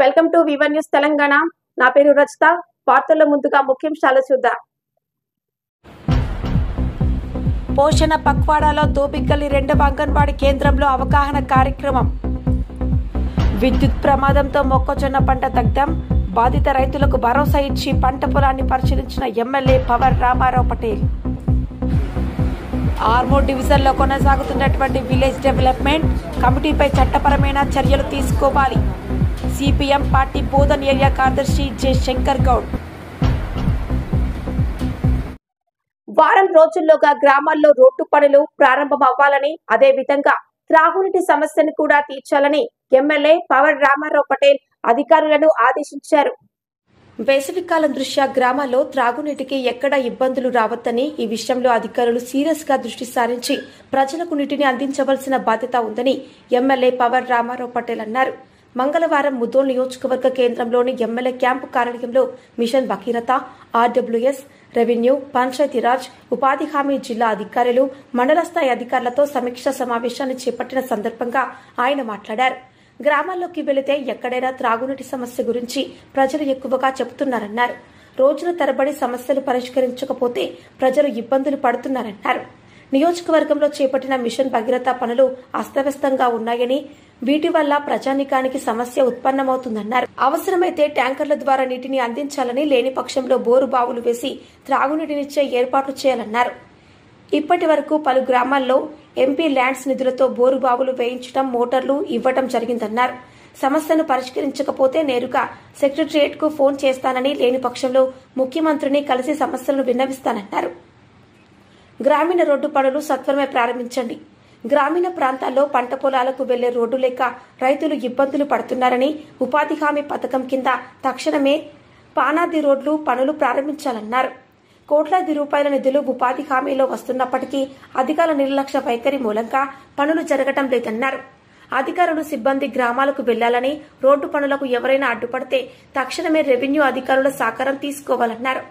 Welcome to Vivan news Telangana. నా పేరు రజిత. వార్తల్లో ముందుగా ముఖ్యాంశాలు చూద్దాం. పోషణ పక్వాడాలో దోబిగల్లి 2వ అంగన్వాడీ కేంద్రంలో అవగాహన కార్యక్రమం. విద్యుత్ ప్రమాదంతో మొక్కజొన్న పంట దగ్ధం. బాధిత రైతులకు భరోసా ఇచ్చి పంట పొలాన్ని పరిశీలించిన ఎమ్మెల్యే పవర్ రామారావు పటేల్. ఆర్మూర్ డివిజన్లో కొనసాగుతున్నటువంటి విలేజ్ డెవలప్మెంట్ కమిటీపై చట్టపరమైన చర్యలు తీసుకోవాలి. సిపిఎం పార్టీ బోధన్ ఏరియా కార్యదర్శి జె శంకర్ గౌడ్. వారం రోజుల్లోగా గ్రామాల్లో రోడ్డు పనులు ప్రారంభం అవ్వాలని, అదే విధంగా త్రాగునీటి సమస్యను కూడా తీర్చాలని ఎమ్మెల్యే పవర్ రామారావు పటేల్ అధికారులను ఆదేశించారు. వేసవికాలం దృష్ట్యా గ్రామాల్లో త్రాగునీటికి ఎక్కడా ఇబ్బందులు రావద్దని, ఈ విషయంలో అధికారులు సీరియస్ గా దృష్టి సారించి ప్రజలకు నీటిని అందించవలసిన బాధ్యత ఉందని ఎమ్మెల్యే పవర్ రామారావు పటేల్ అన్నారు. మంగళవారం ముదోల్ నియోజకవర్గ కేంద్రంలోని ఎమ్మెల్యే క్యాంపు కార్యాలయంలో mission Bhagiratha, RWS, revenue, Panchayati Raj, ఉపాధి హామీ జిల్లా అధికారులు, మండల స్థాయి అధికారులతో సమీక్షా సమావేశాన్ని చేపట్టిన సందర్భంగా ఆయన మాట్లాడారు. గ్రామాల్లోకి వెళితే ఎక్కడైనా త్రాగునీటి సమస్య గురించి ప్రజలు ఎక్కువగా చెబుతున్నారన్నారు. రోజుల తరబడి సమస్యలు పరిష్కరించకపోతే ప్రజలు ఇబ్బందులు పడుతున్నారన్నారు. నియోజకవర్గంలో చేపట్టిన మిషన్ భగీరథ పనులు అస్తవ్యస్తంగా ఉన్నాయని, వీటి వల్ల ప్రజానీకానికి సమస్య ఉత్పన్నమవుతుందన్నారు. అవసరమైతే ట్యాంకర్ల ద్వారా నీటిని అందించాలని, లేని పక్షంలో బోరు బావులు వేసి త్రాగునీటినిచ్చే ఏర్పాట్లు చేయాలన్నారు. ఇప్పటి వరకు పలు గ్రామాల్లో ఎంపీ ల్యాండ్స్ నిధులతో బోరు బావులు వేయించడం, మోటార్లు ఇవ్వడం జరిగిందన్నారు. సమస్యను పరిష్కరించకపోతే నేరుగా సెక్రటరియట్ కు ఫోన్ చేస్తానని, లేని పక్షంలో ముఖ్యమంత్రిని కలిసి సమస్యలను విన్నవిస్తానన్నారు. గ్రామీణ రోడ్డు పనులు సత్వరమే ప్రారంభించండి. గ్రామీణ ప్రాంతాల్లో పంట పొలాలకు వెళ్లే రోడ్డు లేక రైతులు ఇబ్బందులు పడుతున్నారని, ఉపాధి హామీ పథకం కింద తక్షణమే పానాది రోడ్లు పనులు ప్రారంభించాలన్నారు. కోట్లాది రూపాయల నిధులు ఉపాధి హామీలో వస్తున్నప్పటికీ అధికారుల నిర్లక్ష్య వైఖరి మూలంగా పనులు జరగటం లేదన్నారు. అధికారులు, సిబ్బంది గ్రామాలకు వెళ్లాలని, రోడ్డు పనులకు ఎవరైనా అడ్డుపడితే తక్షణమే రెవెన్యూ అధికారుల సహకారం తీసుకోవాలన్నారు.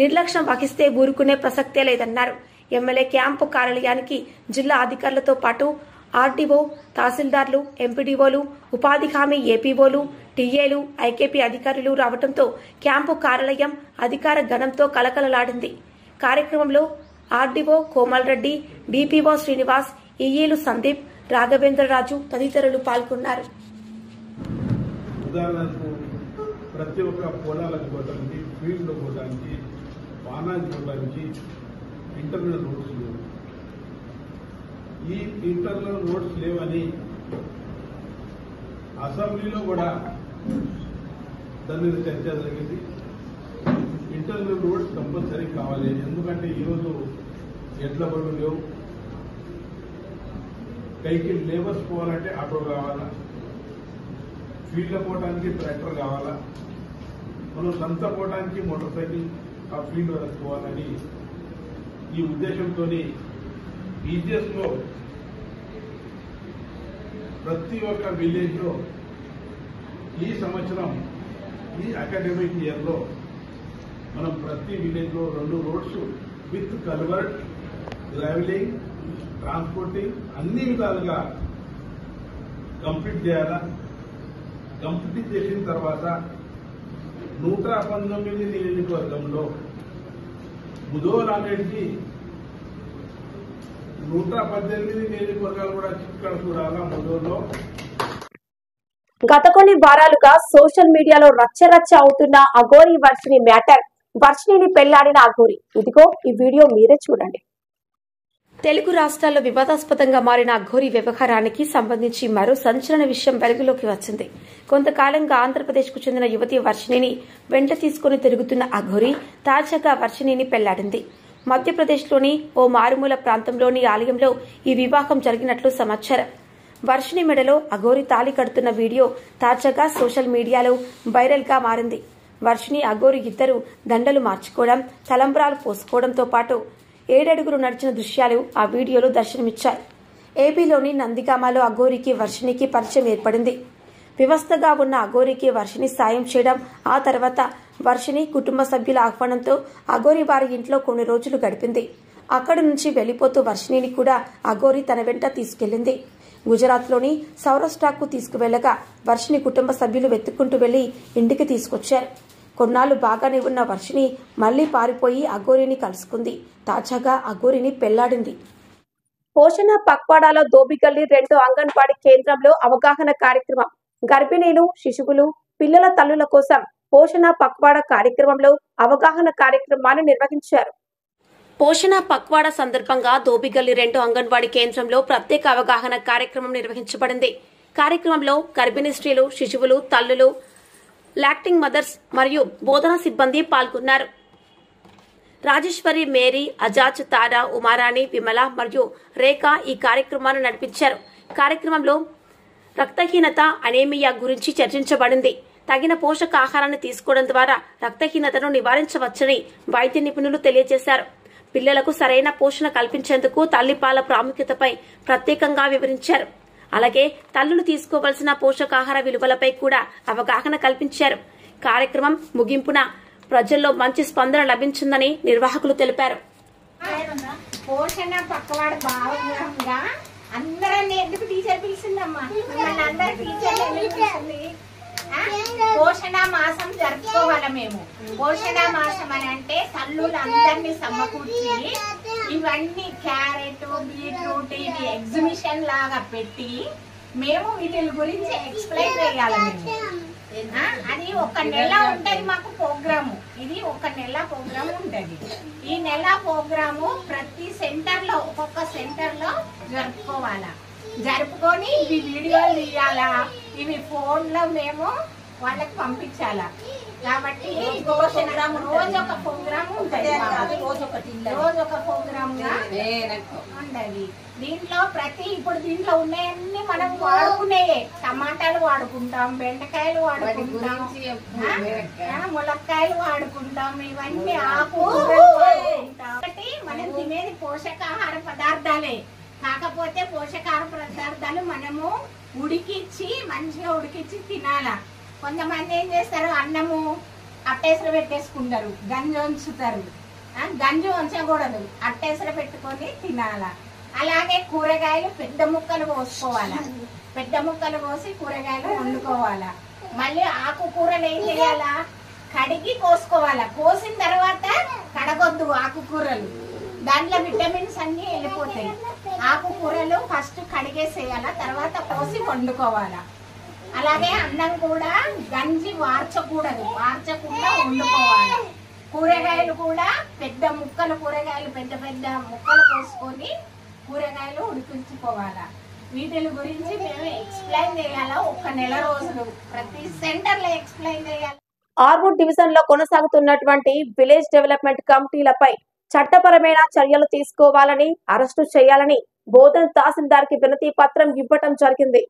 నిర్లక్ష్యం వహిస్తే ఊరుకునే ప్రసక్తే లేదన్నారు. ఎమ్మెల్యే క్యాంపు కార్యాలయానికి జిల్లా అధికారులతో పాటు ఆర్డీఓ, తహసీల్దార్లు, ఎంపీడీఓలు, ఉపాధి హామీ ఏపీఓలు, టీఏలు, ఐకేపీ అధికారులు రావడంతో క్యాంపు కార్యాలయం అధికార గణంతో కలకలలాడింది. కార్యక్రమంలో ఆర్డీఓ కోమల్ రెడ్డి, డిపిఓ శ్రీనివాస్, ఈఈలు సందీప్, రాఘవేంద్రరాజు తదితరులు పాల్గొన్నారు. ప్రతి ఒక్క పొలాలకు పోవడానికి, ఫీల్డ్ పోవడానికి, వాహనాలు పోవడానికి ఇంటర్నల్ రోడ్స్ లేవు. ఈ ఇంటర్నల్ రోడ్స్ లేవని అసెంబ్లీలో కూడా దాని మీద చర్చ జరిగింది. ఇంటర్నల్ రోడ్స్ కంపల్సరీ కావాలి. ఎందుకంటే ఈరోజు ఎడ్ల బండ్లు లేవు, కైకి లేబర్స్ పోవాలంటే ఆటో కావాలా, ఫీల్డ్లో పోవడానికి ట్రాక్టర్ కావాలా, మనం సంత పోవడానికి మోటార్ సైకిల్ ఆ ఫీల్డ్ వరకు పోవాలని ఈ ఉద్దేశంతో ఈజీఎస్ లో ప్రతి ఒక్క విలేజ్ లో ఈ సంవత్సరం, ఈ అకాడమిక్ ఇయర్ లో మనం ప్రతి విలేజ్ లో 2 రోడ్స్ విత్ కల్వర్ట్, గ్రావెలింగ్, ట్రాన్స్పోర్టింగ్ అన్ని విధాలుగా కంప్లీట్ చేయాలా. కంప్లీట్ చేసిన తర్వాత 119 నియోజకవర్గంలో ముదోల్ అనేది 118 నియోజకవర్గాలు కూడా చిక్కడ చూడాలా. ముదోల్లో గత కొన్ని వారాలుగా సోషల్ మీడియాలో రచ్చరచ్చ అవుతున్న అఘోరి వర్షిని మ్యాటర్. వర్షిణిని పెళ్లాడిన అఘోరి. ఇదిగో ఈ వీడియో మీరే చూడండి. తెలుగు రాష్ట్రాల్లో వివాదాస్పదంగా మారిన అఘోరి వ్యవహారానికి సంబంధించి మరో సంచలన విషయం వెలుగులోకి వచ్చింది. కొంతకాలంగా ఆంధ్రప్రదేశ్కు చెందిన యువతి వర్షిణిని వెంట తీసుకుని తిరుగుతున్న అఘోరి తాజాగా వర్షిణిని పెళ్లాడింది. మధ్యప్రదేశ్లోని ఓ మారుమూల ప్రాంతంలోని ఆలయంలో ఈ వివాహం జరిగినట్లు సమాచారం. వర్షిణి మెడలో అఘోరి తాళి కడుతున్న వీడియో తాజాగా సోషల్ మీడియాలో వైరల్ గా మారింది. వర్షిణి, అఘోరి ఇద్దరు దండలు మార్చుకోవడం, తలంబ్రాలు పోసుకోవడంతో పాటు 7 అడుగులు నడిచిన దృశ్యాలు ఆ వీడియోలో దర్శనమిచ్చాయి. ఏపీలోని నందిగామలో అఘోరికి వర్షిణికి పరిచయం ఏర్పడింది. వివస్థగా ఉన్న అఘోరికి వర్షిణి సాయం చేయడం, ఆ తర్వాత వర్షిణి కుటుంబ సభ్యుల ఆహ్వానంతో అఘోరి వారి ఇంట్లో కొన్ని రోజులు గడిపింది. అక్కడి నుంచి వెళ్లిపోతూ వర్షిణిని కూడా అఘోరి తన వెంట తీసుకెళ్లింది. గుజరాత్లోని సౌరాష్ట్రకు తీసుకువెళ్లగా వర్షిని కుటుంబ సభ్యులు వెతుక్కుంటూ వెళ్లి ఇంటికి తీసుకొచ్చారు. కొన్నాళ్లు బాగానే ఉన్న వర్షిని మళ్లీ పారిపోయి అఘోరిని కలుసుకుంది. తాజాగా అఘోరిని పెళ్లాడింది. పోషణ పక్వాడాలో దోబిగల్లి 2 అంగన్వాడీ కేంద్రంలో అవగాహన కార్యక్రమం. గర్భిణీలు, శిశువులు, పిల్లల తల్లుల కోసం పోషణ పక్వాడ కార్యక్రమంలో అవగాహన కార్యక్రమాన్ని నిర్వహించారు. పోషణ పక్వాడ సందర్భంగా దోబిగల్లి 2 అంగన్వాడీ కేంద్రంలో ప్రత్యేక అవగాహన కార్యక్రమం నిర్వహించబడింది. కార్యక్రమంలో గర్భిణీ స్త్రీలు, శిశువులు, తల్లులు, లాక్టింగ్ మదర్స్ మరియు బోధనా సిబ్బంది పాల్గొన్నారు. రాజేశ్వరి, మేరీ, అజాజ్, తారా, ఉమారాణి, విమల మరియు రేఖ ఈ కార్యక్రమాన్ని నడిపించారు. కార్యక్రమంలో రక్తహీనత, అనేమియా గురించి చర్చించబడింది. తగిన పోషకాహారాన్ని తీసుకోవడం ద్వారా రక్తహీనతను నివారించవచ్చని వైద్య నిపుణులు తెలియజేశారు. పిల్లలకు సరైన పోషణ కల్పించేందుకు తల్లిపాల ప్రాముఖ్యతపై ప్రత్యేకంగా వివరించారు. అలాగే తల్లులు తీసుకోవలసిన పోషకాహార విలువలపై కూడా అవగాహన కల్పించారు. కార్యక్రమం ముగింపున ప్రజల్లో మంచి స్పందన లభించిందని నిర్వాహకులు తెలిపారు. పోషణ పక్కవాడు భాగంగా అందరూ ఎందుకు టీచర్ పిలిచిందమ్మా? అందరూ టీచర్లు ఎందుకు పిలిచింది? పోషణ మాసం జరుపుకోవాలి మేము. పోషణ మాసం అని అంటే తల్లులందరినీ సమకూర్చి ఇవన్నీ క్యారెట్, బీట్రూట్ ఇవి ఎగ్జిబిషన్ లాగా పెట్టి మేము వీటి గురించి ఎక్స్ప్లెయిన్ చేయాలి. అది 1 నెల ఉంటది మాకు ప్రోగ్రాము. ఇది 1 నెల ప్రోగ్రామ్ ఉంటది. ఈ నెల ప్రోగ్రాము ప్రతి సెంటర్ లో ఒక్కొక్క సెంటర్ లో జరుపుకోవాలా. జరుపుకొని ఇవి వీడియోలు తీయాలా, ఇవి ఫోన్ లో మేము వాళ్ళకి పంపించాలా. కాబట్టి రోజు ఒక ప్రోగ్రామ్ ఉంటది. రోజు ఒక ప్రోగ్రామ్ గా ఉంటది. దీంట్లో ఇప్పుడు దీంట్లో ఉన్నాయన్నీ మనం వాడుకునేయే. టమాటాలు వాడుకుంటాం, బెండకాయలు వాడుకుంటాం, ములక్కాయలు వాడుకుంటాం, ఇవన్నీ ఆకు వాడుకుంటాం. కాబట్టి మనం తినేది పోషకాహార పదార్థాలే. కాకపోతే పోషకాహార పదార్థాలు మనము మంచిగా ఉడికిచ్చి తినాలా. కొంతమంది ఏం చేస్తారు, అన్నము అట్టేసలు పెట్టేసుకుంటారు, గంజి ఉంచుతారు. గంజి ఉంచకూడదు, అట్టేసలు పెట్టుకొని తినాలా. అలాగే కూరగాయలు పెద్ద ముక్కలు కోసుకోవాలా. పెద్ద ముక్కలు కోసి కూరగాయలు వండుకోవాలా. మళ్ళీ ఆకుకూరలు ఏం చేయాలా, కడిగి కోసుకోవాలా. కోసిన తర్వాత కడగొద్దు ఆకుకూరలు, దాంట్లో విటమిన్స్ అన్ని వెళ్ళిపోతాయి. ఆకుకూరలు ఫస్ట్ కడిగేసేయాలా, తర్వాత కోసి వండుకోవాలా. అలాగే అన్నం కూడా గంజి వార్చకూడదు, వార్చకుండా వండుకోవాలి. కూరగాయలు కూడా పెద్ద ముక్కలు, కూరగాయలు పెద్ద పెద్ద ముక్కలు కోసుకొని కూరగాయలు ఉడికించుకోవాలా. వీటి గురించి మేము ఎక్స్ప్లెయిన్ చేయాలా. 1 నెల రోజులు ప్రతి సెంటర్ లో ఎక్స్ప్లెయిన్ చేయాలి. ఆర్మూర్ డివిజన్ లో కొనసాగుతున్నటువంటి విలేజ్ డెవలప్మెంట్ కమిటీలపై చట్టపరమైన చర్యలు తీసుకోవాలని, అరెస్టు చేయాలని బోధన్ తహసీల్దార్ కి వినతి పత్రం ఇవ్వటం జరిగింది.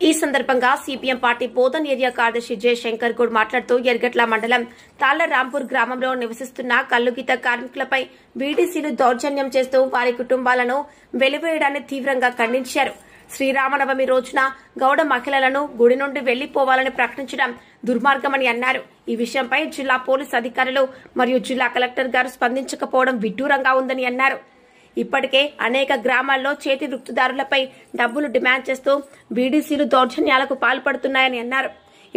ఈ సందర్భంగా సిపిఎం పార్టీ బోధన్ ఏరియా కార్యదర్శి జయశంకర్ గౌడ్ మాట్లాడుతూ ఎర్గట్ల మండలం తాళ్లరాంపూర్ గ్రామంలో నివసిస్తున్న కల్లుగీత కార్మికులపై బీడీసీలు దౌర్జన్యం చేస్తూ వారి కుటుంబాలను వెలివేయడాన్ని తీవ్రంగా ఖండించారు. శ్రీరామనవమి రోజున గౌడ మహిళలను గుడి నుండి వెళ్లిపోవాలని ప్రకటించడం దుర్మార్గమని అన్నారు. ఈ విషయంపై జిల్లా పోలీస్ అధికారులు మరియు జిల్లా కలెక్టర్ గారు స్పందించకపోవడం విడ్డూరంగా ఉందని అన్నారు. ఇప్పటికే అనేక గ్రామాల్లో చేతి వృత్తిదారులపై డబ్బులు డిమాండ్ చేస్తూ బీడీసీలు దౌర్జన్యాలకు పాల్పడుతున్నాయని అన్నారు.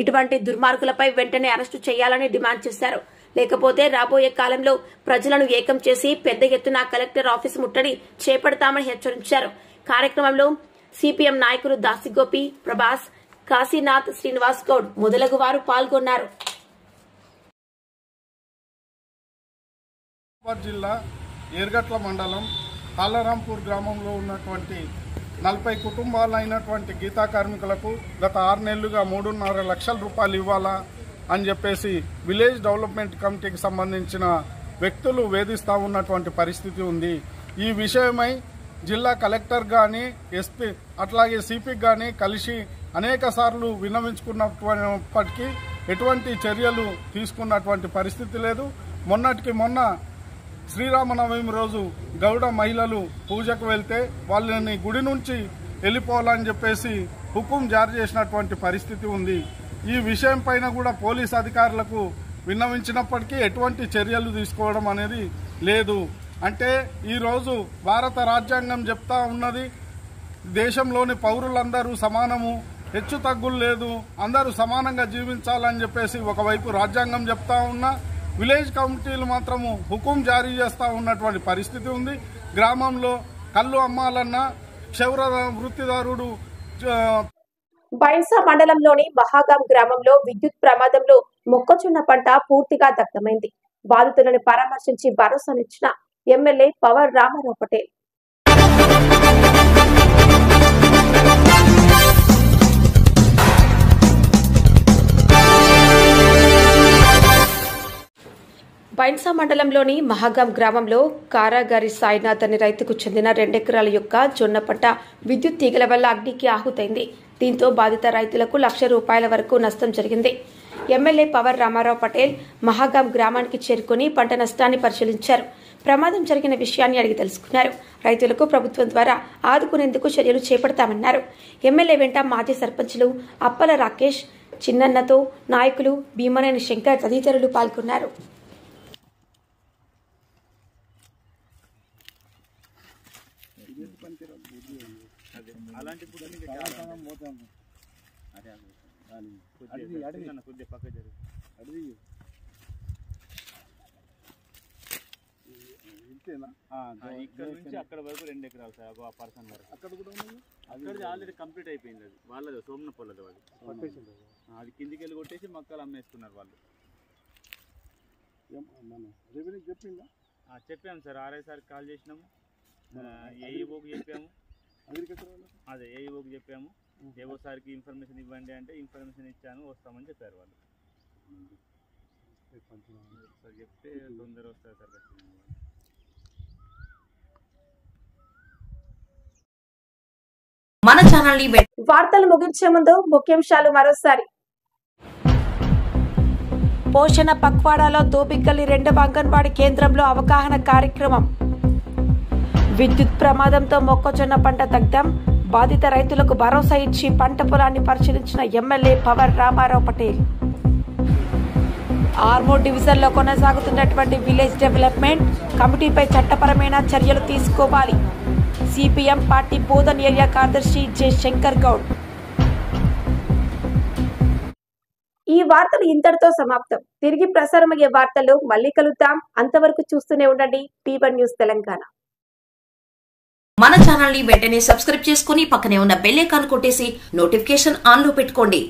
ఇటువంటి దుర్మార్గులపై వెంటనే అరెస్టు చేయాలని డిమాండ్ చేశారు. లేకపోతే రాబోయే కాలంలో ప్రజలను ఏకం చేసి పెద్ద ఎత్తున కలెక్టర్ ఆఫీసు ముట్టడి చేపడతామని హెచ్చరించారు. కార్యక్రమంలో సిపిఎం నాయకులు దాసిగోపి, ప్రభాస్, కాశీనాథ్, శ్రీనివాస్ గౌడ్ మొదలగు వారు పాల్గొన్నారు. జిల్లా ఎర్గట్ల మండలం తాళ్లరాంపూర్ గ్రామంలో ఉన్నటువంటి 40 కుటుంబాలైనటువంటి గీతా కార్మికులకు గత 6 నెలలుగా 3.5 లక్షల రూపాయలు ఇవ్వాలా అని చెప్పేసి విలేజ్ డెవలప్మెంట్ కమిటీకి సంబంధించిన వ్యక్తులు వేధిస్తూ ఉన్నటువంటి పరిస్థితి ఉంది. ఈ విషయమై జిల్లా కలెక్టర్ కానీ, ఎస్పీ అట్లాగే సిపికి కానీ కలిసి అనేక సార్లు విన్నవించుకున్నప్పటికీ ఎటువంటి చర్యలు తీసుకున్నటువంటి పరిస్థితి లేదు. మొన్నటికి మొన్న శ్రీరామనవమి రోజు గౌడ మహిళలు పూజకు వెళ్తే వాళ్ళని గుడి నుంచి వెళ్ళిపోవాలని చెప్పేసి హుకుం జారీ చేసినటువంటి పరిస్థితి ఉంది. ఈ విషయం పైన కూడా పోలీస్ అధికారులకు విన్నవించినప్పటికీ ఎటువంటి చర్యలు తీసుకోవడం అనేది లేదు. అంటే ఈరోజు భారత రాజ్యాంగం చెప్తా ఉన్నది, దేశంలోని పౌరులందరూ సమానము, హెచ్చు తగ్గులు లేదు, అందరూ సమానంగా జీవించాలని చెప్పేసి ఒకవైపు రాజ్యాంగం చెప్తా ఉన్నా విలేజ్ కమిటీలు మాత్రము హుకుం జారీ చేస్తూ ఉన్నటువంటి పరిస్థితి ఉంది. గ్రామంలో కళ్ళు అమ్మాలన్నా క్షౌర వృత్తిదారుడు బైన్సా మండలంలోని మహాగాం గ్రామంలో విద్యుత్ ప్రమాదంలో మొక్కజొన్న పంట పూర్తిగా దగ్ధమైంది. బాధితులను పరామర్శించి భరోసానిచ్చిన ఎమ్మెల్యే పవర్ రామారావు పటేల్. బైన్సా మండలంలోని మహాగాం గ్రామంలో కారాగారి సాయినాథ్ అనే రైతుకు చెందిన 2 ఎకరాల యొక్క జొన్న పంట విద్యుత్ తీగల వల్ల అగ్నికి ఆహుతైంది. దీంతో బాధిత రైతులకు ₹1,00,000 వరకు నష్టం జరిగింది. ఎమ్మెల్యే పవర్ రామారావు పటేల్ మహాగాం గ్రామానికి చేరుకుని పంట నష్టాన్ని పరిశీలించారు. ప్రమాదం జరిగిన విషయాన్ని అడిగి తెలుసుకున్నారు. రైతులకు ప్రభుత్వం ద్వారా ఆదుకునేందుకు చర్యలు చేపడతామన్నారు. ఎమ్మెల్యే వెంట మాజీ సర్పంచులు అప్పల రాకేష్, చిన్నన్నతో నాయకులు భీమనేని శంకర్ తదితరులు పాల్గొన్నారు. ఇక్కడ నుంచి అక్కడ వరకు 2 ఎకరాలు సార్, ఆ పర్సన్ వరకు అక్కడ కూడా ఉంది. అక్కడ ఆల్రెడీ కంప్లీట్ అయిపోయింది. అది వాళ్ళది సోమన పొలది, అది కిందికి వెళ్ళి కొట్టేసి మొక్కలు అమ్మేస్తున్నారు వాళ్ళు. చెప్పాము సార్, ఆర్ఐ సార్కి కాల్ చేసినాము, ఏఈఓకి చెప్పాము, అదే ఏఈఓకి చెప్పాము. ఏఓ సార్కి ఇన్ఫర్మేషన్ ఇవ్వండి అంటే ఇన్ఫర్మేషన్ ఇచ్చాను, వస్తామని చెప్పారు వాళ్ళు. సార్ చెప్తే తొందర వస్తారు సార్. మన ఛానల్ ని వార్తలు ముగించే ముందు ముఖ్యాంశాలు మరోసారి. పోషణ పక్వాడాలో దోబిగల్లి 2వ అంగన్వాడీ కేంద్రంలో అవగాహన కార్యక్రమం. విద్యుత్ ప్రమాదంతో మొక్కజొన్న పంట దగ్ధం. బాధిత రైతులకు భరోసా ఇచ్చి పంట పొలాన్ని పరిశీలించిన ఎమ్మెల్యే పవర్ రామారావు పటేల్. ఆర్మూర్ డివిజన్లో కొనసాగుతున్నటువంటి విలేజ్ డెవలప్మెంట్ కమిటీపై చట్టపరమైన చర్యలు తీసుకోవాలి. సిపిఎం పార్టీ బోధన్ ఏరియా కార్యదర్శి జె శంకర్ గౌడ్. ఈ వార్తలు ఇంతటితో సమాప్తం. తిరిగి ప్రసారమయ్యే వార్తలు మళ్ళీ కలుద్దాం. అంతవరకు చూస్తూనే ఉండండి P1 న్యూస్ తెలంగాణ. మన ఛానల్ ని వెంటనే సబ్స్క్రైబ్ చేసుకుని పక్కనే ఉన్న బెల్ ఐకాన్ కొట్టేసి నోటిఫికేషన్ ఆన్ లో పెట్టుకోండి.